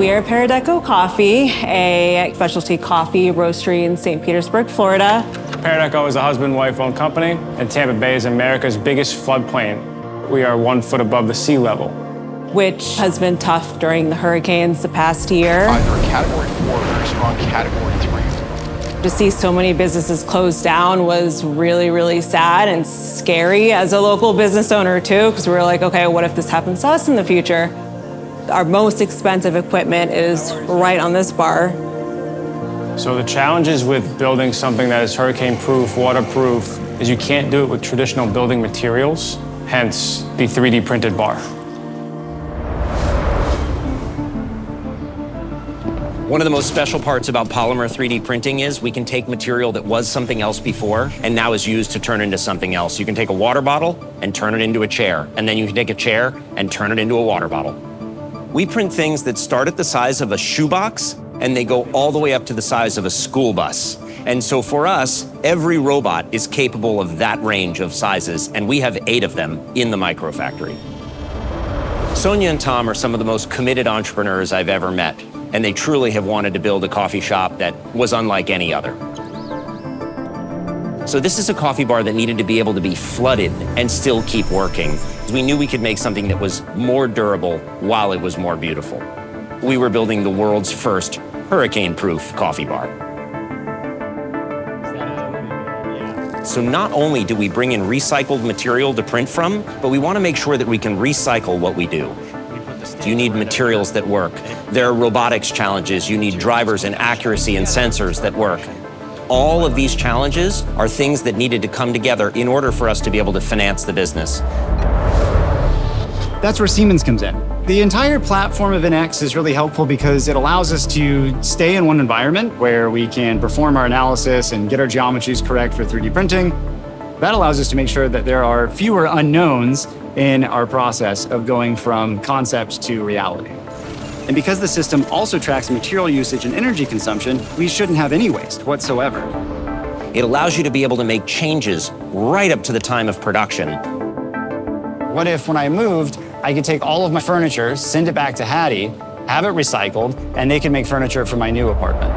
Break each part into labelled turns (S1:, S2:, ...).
S1: We are Paradeco Coffee, a specialty coffee roastery in Saint Petersburg, Florida.
S2: Paradeco is a husband-wife-owned company, and Tampa Bay is America's biggest floodplain. We are 1 foot above the sea level,
S1: Which has been tough during the hurricanes the past year.
S3: Either a Category 4 or very strong Category 3.
S1: To see so many businesses close down was really, really sad and scary as a local business owner too, because we were like, okay, what if this happens to us in the future? Our most expensive equipment is right on this bar.
S2: So the challenges with building something that is hurricane-proof, waterproof, is you can't do it with traditional building materials, hence the 3D printed bar.
S4: One of the most special parts about polymer 3D printing is we can take material that was something else before and now is used to turn into something else. You can take a water bottle and turn it into a chair, and then you can take a chair and turn it into a water bottle. We print things that start at the size of a shoebox and they go all the way up to the size of a school bus. And so for us, every robot is capable of that range of sizes, and we have 8 of them in the microfactory. Sonia and Tom are some of the most committed entrepreneurs I've ever met, and they truly have wanted to build a coffee shop that was unlike any other. So this is a coffee bar that needed to be able to be flooded and still keep working. We knew we could make something that was more durable while it was more beautiful. We were building the world's first hurricane-proof coffee bar. So not only do we bring in recycled material to print from, but we want to make sure that we can recycle what we do. You need materials that work. There are robotics challenges. You need drivers and accuracy and sensors that work. All of these challenges are things that needed to come together in order for us to be able to finance the business.
S5: That's where Siemens comes in. The entire platform of NX is really helpful because it allows us to stay in one environment where we can perform our analysis and get our geometries correct for 3D printing. That allows us to make sure that there are fewer unknowns in our process of going from concept to reality. And because the system also tracks material usage and energy consumption, we shouldn't have any waste whatsoever.
S4: It allows you to be able to make changes right up to the time of production.
S5: What if when I moved, I could take all of my furniture, send it back to Haddy, have it recycled, and they can make furniture for my new apartment?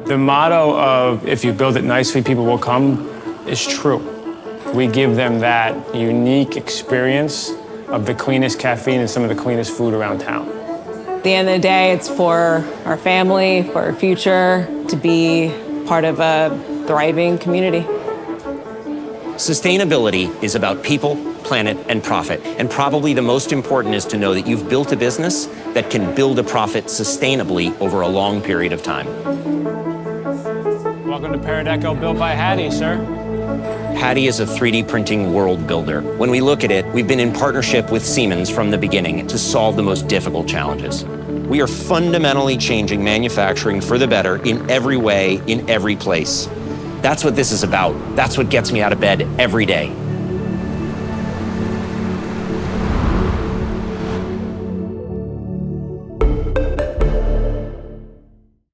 S2: The motto of if you build it nicely, people will come is true. We give them that unique experience of the cleanest caffeine and some of the cleanest food around town.
S1: At the end of the day, it's for our family, for our future, to be part of a thriving community.
S4: Sustainability is about people, planet, and profit. And probably the most important is to know that you've built a business that can build a profit sustainably over a long period of time.
S2: Welcome to Paradeco, built by Haddy, sir.
S4: Haddy is a 3D printing world builder. When we look at it, we've been in partnership with Siemens from the beginning to solve the most difficult challenges. We are fundamentally changing manufacturing for the better in every way, in every place. That's what this is about. That's what gets me out of bed every day.